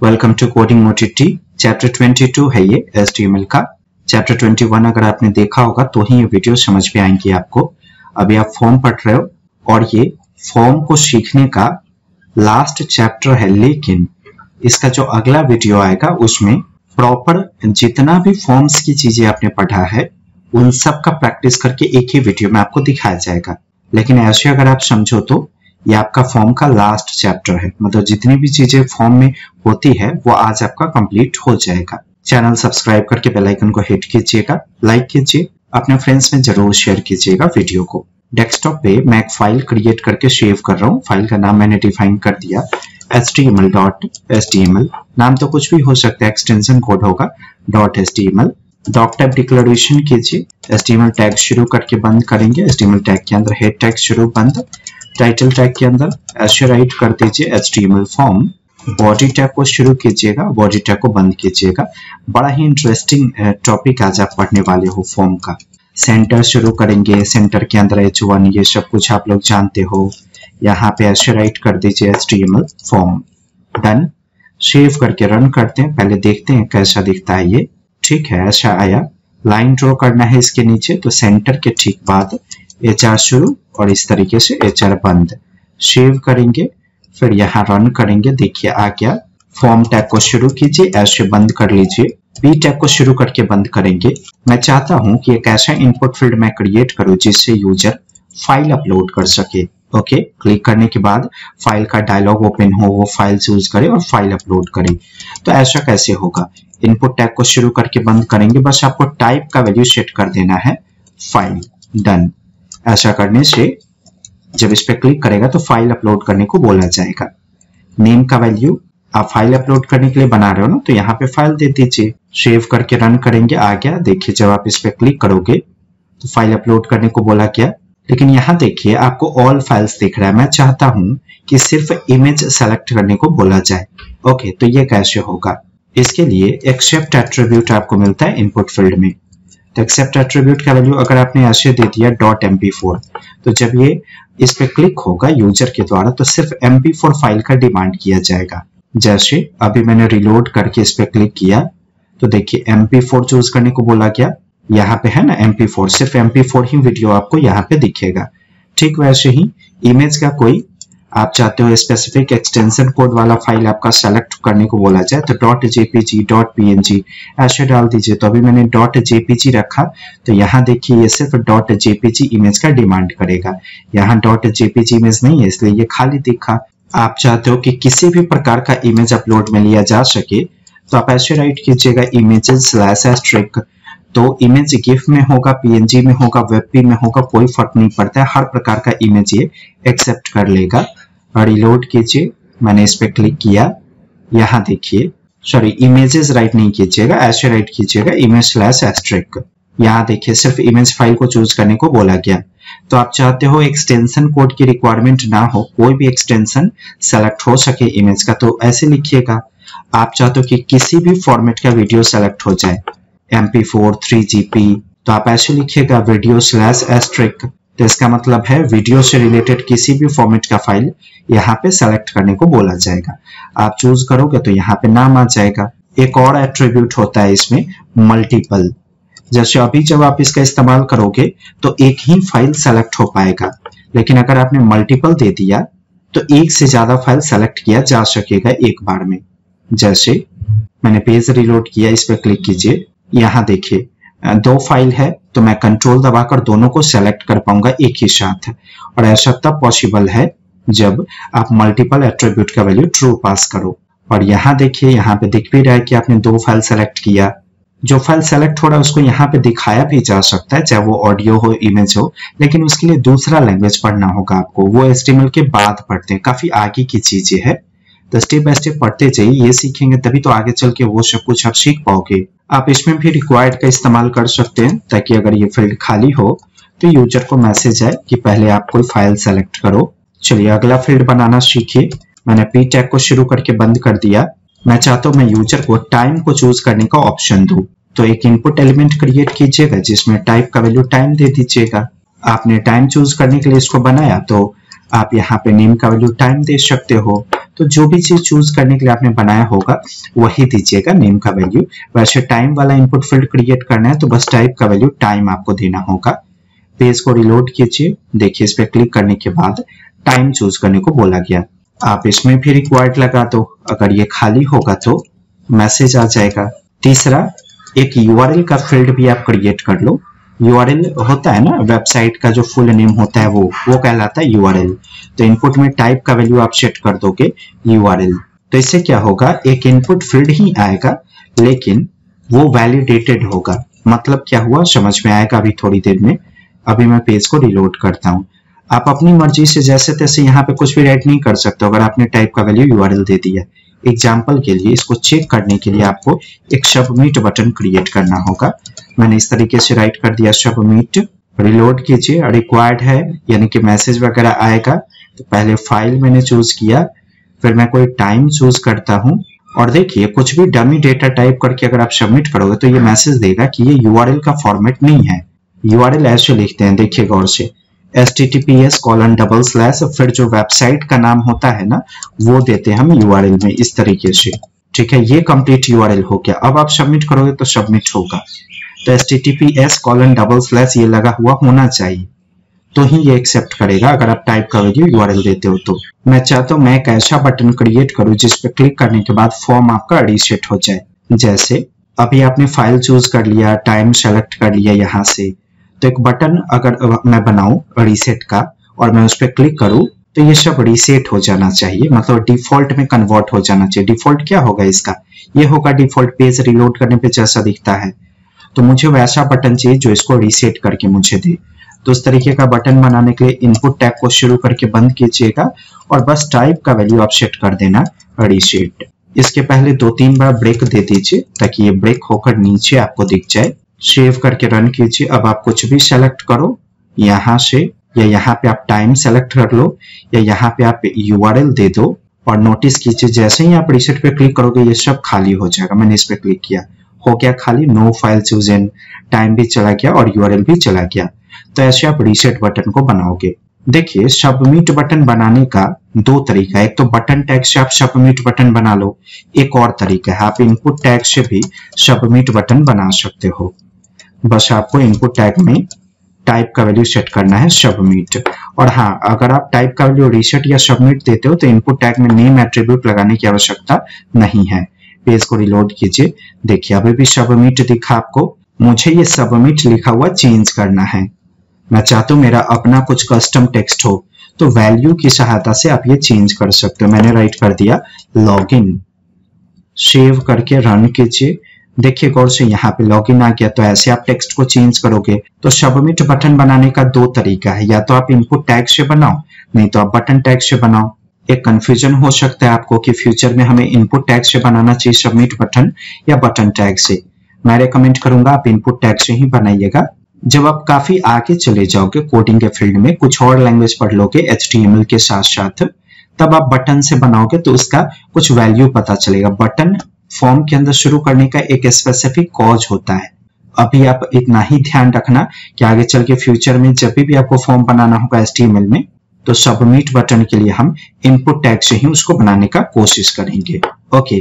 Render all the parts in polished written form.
Welcome to coding OTT. Chapter 22 है ये HTML का। चैप्टर 21 अगर आपने देखा होगा तो ही ये वीडियो समझ में आएंगी आपको। अभी आप फॉर्म पढ़ रहे हो और ये फॉर्म को सीखने का लास्ट चैप्टर है, लेकिन इसका जो अगला वीडियो आएगा उसमें प्रॉपर जितना भी फॉर्म्स की चीजें आपने पढ़ा है उन सब का प्रैक्टिस करके एक ही वीडियो में आपको दिखाया जाएगा। लेकिन ऐसे अगर आप समझो तो ये आपका फॉर्म का लास्ट चैप्टर है, मतलब जितनी भी चीजें फॉर्म में होती है वो आज आपका कंप्लीट हो जाएगा। चैनल सब्सक्राइब करके बेल आइकन को हिट कीजिएगा, लाइक कीजिए, अपने फ्रेंड्स में जरूर शेयर कीजिएगा वीडियो को। डेस्कटॉप पे मैं एक फाइल क्रिएट करके सेव कर रहा हूँ। फाइल का नाम मैंने डिफाइन कर दिया html.html। नाम तो कुछ भी हो सकता है, एक्सटेंशन कोड होगा .html। डॉक टाइप डिक्लेरेशन कीजिए, HTML टैग शुरू करके बंद करेंगे। HTML टैग के अंदर हेड टैग शुरू बंद, टाइटल टैग के अंदर ऐसे राइट कर दीजिए HTML फॉर्म। बॉडी टैग को शुरू कीजिएगा, बॉडी टैग को बंद कीजिएगा। बड़ा ही इंटरेस्टिंग टॉपिक आज आप पढ़ने वाले हो फॉर्म का। सेंटर शुरू करेंगे, सेंटर के अंदर H1, ये सब कुछ आप लोग जानते हो। यहाँ पे ऐसे राइट कर दीजिए HTML फॉर्म। डन। सेव करके रन करते हैं, पहले देखते हैं कैसा दिखता है ये। ठीक है, ऐसा आया। लाइन ड्रॉ करना है इसके नीचे, तो सेंटर के ठीक बाद HR शुरू और इस तरीके से HR बंद। सेव करेंगे, फिर यहाँ रन करेंगे। देखिए आ गया। फॉर्म टैग को शुरू कीजिए, ऐसे बंद कर लीजिए। बी टैग को शुरू करके बंद करेंगे। मैं चाहता हूं कि एक ऐसा इनपुट फील्ड मैं क्रिएट करूं जिससे यूजर फाइल अपलोड कर सके। ओके, क्लिक करने के बाद फाइल का डायलॉग ओपन हो, वो फाइल चूज करे और फाइल अपलोड करे। तो ऐसा कैसे होगा? इनपुट टैग को शुरू करके बंद करेंगे। बस आपको टाइप का वैल्यू सेट कर देना है फाइल। डन। ऐसा करने से जब इस पे क्लिक करेगा तो फाइल अपलोड करने को बोला जाएगा। नेम का वैल्यू आप फाइल अपलोड करने के लिए बना रहे हो ना, तो यहाँ पे फाइल दे दीजिए। सेव करके रन करेंगे। आ गया। देखिए जब आप इस पे क्लिक करोगे तो फाइल अपलोड करने को बोला गया, लेकिन यहाँ देखिए आपको ऑल फाइल्स दिख रहा है। मैं चाहता हूं कि सिर्फ इमेज सेलेक्ट करने को बोला जाए। ओके, तो ये कैसे होगा? इसके लिए एक्सेप्ट एट्रीब्यूट आपको मिलता है इनपुट फील्ड में। तो एक्सेप्ट एट्रीब्यूट का वैल्यू अगर आपने ऐसे दे दिया .mp4, तो जब ये इस पे क्लिक होगा यूजर के द्वारा तो सिर्फ mp4 फाइल का डिमांड किया जाएगा। जैसे अभी मैंने रिलोड करके इस पे क्लिक किया तो देखिए mp4 चूज करने को बोला गया। यहाँ पे है ना mp4, सिर्फ mp4 ही वीडियो आपको यहाँ पे दिखेगा। ठीक वैसे ही इमेज का कोई आप चाहते हो स्पेसिफिक एक्सटेंशन कोड वाला फाइल आपका सेलेक्ट करने को बोला जाए तो .jpg, .png ऐसे डाल दीजिए। तो अभी मैंने .jpg रखा, तो यहाँ देखिए ये सिर्फ .jpg इमेज का डिमांड करेगा। यहाँ .jpg इमेज नहीं है इसलिए ये खाली दिखा। आप चाहते हो कि किसी भी प्रकार का इमेज अपलोड में लिया जा सके तो आप ऐसे राइट कीजिएगा images/*। तो इमेज गिफ में होगा, PNG में होगा, WebP में होगा, कोई फर्क नहीं पड़ता है। हर प्रकार का इमेज ये एक्सेप्ट कर लेगा। रिलोड कीजिए, मैंने इस पे क्लिक किया। यहाँ देखिए, सॉरी इमेजेस राइट नहीं कीजिएगा, ऐसे राइट कीजिएगा image/*। यहाँ देखिए सिर्फ इमेज फाइल को चूज करने को बोला गया। तो आप चाहते हो एक्सटेंशन कोड की रिक्वायरमेंट ना हो, कोई भी एक्सटेंशन सेलेक्ट हो सके इमेज का, तो ऐसे लिखिएगा। आप चाहते हो कि किसी भी फॉर्मेट का वीडियो सेलेक्ट हो जाए, MP4, 3GP, तो आप ऐसे लिखिएगा video/*। तो इसका मतलब है वीडियो से रिलेटेड किसी भी फॉर्मेट का फाइल यहाँ पे सेलेक्ट करने को बोला जाएगा। आप चूज करोगे तो यहाँ पे नाम आ जाएगा। एक और एट्रीब्यूट होता है इसमें मल्टीपल। जैसे अभी जब आप इसका इस्तेमाल करोगे तो एक ही फाइल सेलेक्ट हो पाएगा, लेकिन अगर आपने मल्टीपल दे दिया तो एक से ज्यादा फाइल सेलेक्ट किया जा सकेगा एक बार में। जैसे मैंने पेज रिलोड किया, इस पे क्लिक कीजिए। यहाँ देखिए 2 फाइल है तो मैं कंट्रोल दबाकर दोनों को सेलेक्ट कर पाऊंगा एक ही साथ। और ऐसा तब पॉसिबल है जब आप मल्टीपल एट्रीब्यूट का वैल्यू ट्रू पास करो। और यहाँ देखिए, यहाँ पे दिख भी रहा है कि आपने 2 फाइल सेलेक्ट किया। जो फाइल सेलेक्ट हो रहा है उसको यहाँ पे दिखाया भी जा सकता है, चाहे वो ऑडियो हो, इमेज हो, लेकिन उसके लिए दूसरा लैंग्वेज पढ़ना होगा आपको। वो HTML के बाद पढ़ते हैं, काफी आगे की चीजें है। तो स्टेप बाय स्टेप पढ़ते जाइए, ये सीखेंगे तभी तो आगे चल के वो सब कुछ आप सीख पाओगे। आप इसमें भी रिक्वायर्ड का इस्तेमाल कर सकते हैं, ताकि अगर ये फील्ड खाली हो तो यूजर को मैसेज आए कि पहले आप कोई फाइल सेलेक्ट करो। चलिए अगला फील्ड बनाना सीखिए। मैंने P टैग को शुरू करके बंद कर दिया। मैं चाहता हूं मैं यूजर को टाइम को चूज करने का ऑप्शन दूं, तो एक इनपुट एलिमेंट क्रिएट कीजिएगा जिसमें टाइप का वैल्यू टाइम दे दीजिएगा। आपने टाइम चूज करने के लिए इसको बनाया तो आप यहाँ पे नेम का वैल्यू टाइम दे सकते हो। तो जो भी चीज चूज करने के लिए आपने बनाया होगा वही दीजिएगा नेम का वैल्यू। वैसे टाइम वाला इनपुट फील्ड क्रिएट करना है तो बस टाइप का वैल्यू टाइम आपको देना होगा। पेज को रिलोड कीजिए, देखिए इस पे क्लिक करने के बाद टाइम चूज करने को बोला गया। आप इसमें भी रिक्वायर्ड लगा दो, अगर ये खाली होगा तो मैसेज आ जाएगा। तीसरा, एक यूआरएल का फील्ड भी आप क्रिएट कर लो। यूआरएल होता है ना वेबसाइट का जो फुल नेम होता है वो कहलाता है यूआरएल। तो इनपुट में टाइप का वैल्यू आप सेट कर दोगे यूआरएल। तो इससे क्या होगा, एक इनपुट फील्ड ही आएगा लेकिन वो वैलिडेटेड होगा। मतलब क्या हुआ समझ में आएगा अभी थोड़ी देर में। अभी मैं पेज को रिलोड करता हूं। आप अपनी मर्जी से जैसे तैसे यहाँ पे कुछ भी राइट नहीं कर सकते अगर आपने टाइप का वैल्यू यूआरएल दे दिया। एग्जाम्पल के लिए इसको चेक करने के लिए आपको एक सबमिट बटन क्रिएट करना होगा। मैंने इस तरीके से राइट कर दिया सबमिट। रिलोड कीजिए, रिक्वायर्ड है यानी कि मैसेज वगैरह आएगा। तो पहले फाइल मैंने चूज किया, फिर मैं कोई टाइम चूज करता हूं और देखिए कुछ भी डमी डेटा टाइप करके अगर आप सबमिट करोगे तो ये मैसेज देगा कि ये यूआरएल का फॉर्मेट नहीं है। यूआरएल ऐसे लिखते हैं, देखिए गौर से, https:// फिर जो वेबसाइट का नाम होता है ना वो देते हैं हम यूआरएल में इस तरीके से। ठीक है, ये कंप्लीट यूआरएल हो गया। अब आप सबमिट करोगे तो सबमिट होगा। तो https:// ये लगा हुआ होना चाहिए तो ही ये एक्सेप्ट करेगा अगर आप टाइप का वैल्यू यूआरएल देते हो तो। मैं चाहता हूं मैं एक ऐसा बटन क्रिएट करूं जिस पे क्लिक करने के बाद फॉर्म आपका रीसेट हो जाए। जैसे अभी आपने फाइल चूज कर लिया, टाइम सेलेक्ट कर लिया यहाँ से, तो एक बटन अगर मैं बनाऊं रीसेट का और मैं उस पर क्लिक करूं तो ये सब रीसेट हो जाना चाहिए, मतलब डिफॉल्ट में कन्वर्ट हो जाना चाहिए। डिफॉल्ट क्या होगा इसका, ये होगा डिफॉल्ट पेज रिलोड करने पे जैसा दिखता है। तो मुझे वैसा बटन चाहिए जो इसको रीसेट करके मुझे दे। तो उस तरीके का बटन बनाने के लिए इनपुट टैग को शुरू करके बंद कीजिएगा और बस टाइप का वैल्यू आप सेट कर देना रीसेट। इसके पहले 2-3 बार ब्रेक दे दीजिए ताकि ये ब्रेक होकर नीचे आपको दिख जाए। सेव करके रन कीजिए। अब आप कुछ भी सेलेक्ट करो यहाँ से, या यहाँ पे आप टाइम सेलेक्ट कर लो, या यहाँ पे आप यूआरएल दे दो और नोटिस कीजिए जैसे ही आप रीसेट पे क्लिक करोगे ये सब खाली हो जाएगा। मैंने इस पे क्लिक किया, हो गया खाली, नो फाइल चूजन, टाइम भी चला गया और यूआरएल भी चला गया। तो ऐसे आप रीसेट बटन को बनाओगे। देखिए सबमिट बटन बनाने का 2 तरीका है। एक तो बटन टैग से आप सबमिट बटन बना लो, एक और तरीका है आप इनपुट टैग से भी सबमिट बटन बना सकते हो। बस आपको इनपुट टैग में टाइप का वैल्यू सेट करना है सबमिट। और हाँ, अगर आप टाइप का वैल्यू रीसेट या सबमिट देते हो तो इनपुट टैग में नेम एट्रीब्यूट लगाने की आवश्यकता नहीं है। पेज को रिलोड कीजिए, देखिए अभी भी सबमिट दिखा आपको। मुझे ये सबमिट लिखा हुआ चेंज करना है। मैं चाहता हूं मेरा अपना कुछ कस्टम टेक्स्ट हो, तो वैल्यू की सहायता से आप ये चेंज कर सकते हो। मैंने राइट कर दिया लॉगिन। सेव करके रन कीजिए, देखिए गौर से यहाँ पे लॉगिन आ गया। तो ऐसे आप टेक्स्ट को चेंज करोगे। तो सबमिट बटन बनाने का 2 तरीका है, या तो आप इनपुट टैग से बनाओ, नहीं तो आप बटन टैग से बनाओ। एक कंफ्यूजन हो सकता है आपको कि फ्यूचर में हमें इनपुट टैग से बनाना चाहिए सबमिट बटन या बटन टैग से। मैं रेकमेंड करूंगा आप इनपुट टैग से ही बनाइएगा। जब आप काफी आगे चले जाओगे कोडिंग के फील्ड में, कुछ और लैंग्वेज पढ़ लोगे HTML के साथ साथ, तब आप बटन से बनाओगे तो उसका कुछ वैल्यू पता चलेगा। बटन फॉर्म के अंदर शुरू करने का एक स्पेसिफिक कॉज होता है। अभी आप इतना ही ध्यान रखना कि आगे चल के फ्यूचर में जब भी आपको फॉर्म बनाना होगा HTML में, तो सबमिट बटन के लिए हम इनपुट टैग से ही उसको बनाने का कोशिश करेंगे। ओके,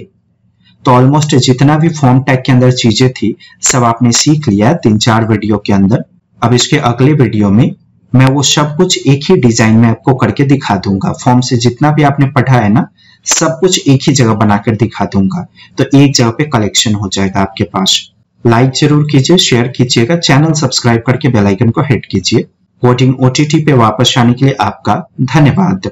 तो ऑलमोस्ट जितना भी फॉर्म टैग के अंदर चीजें थी सब आपने सीख लिया 3-4 वीडियो के अंदर। अब इसके अगले वीडियो में मैं वो सब कुछ एक ही डिजाइन में आपको करके दिखा दूंगा। फॉर्म से जितना भी आपने पढ़ा है ना, सब कुछ एक ही जगह बनाकर दिखा दूंगा, तो एक जगह पे कलेक्शन हो जाएगा आपके पास। लाइक जरूर कीजिए, शेयर कीजिएगा, चैनल सब्सक्राइब करके बेल आइकन को हिट कीजिए। कोडिंग OTT पे वापस आने के लिए आपका धन्यवाद।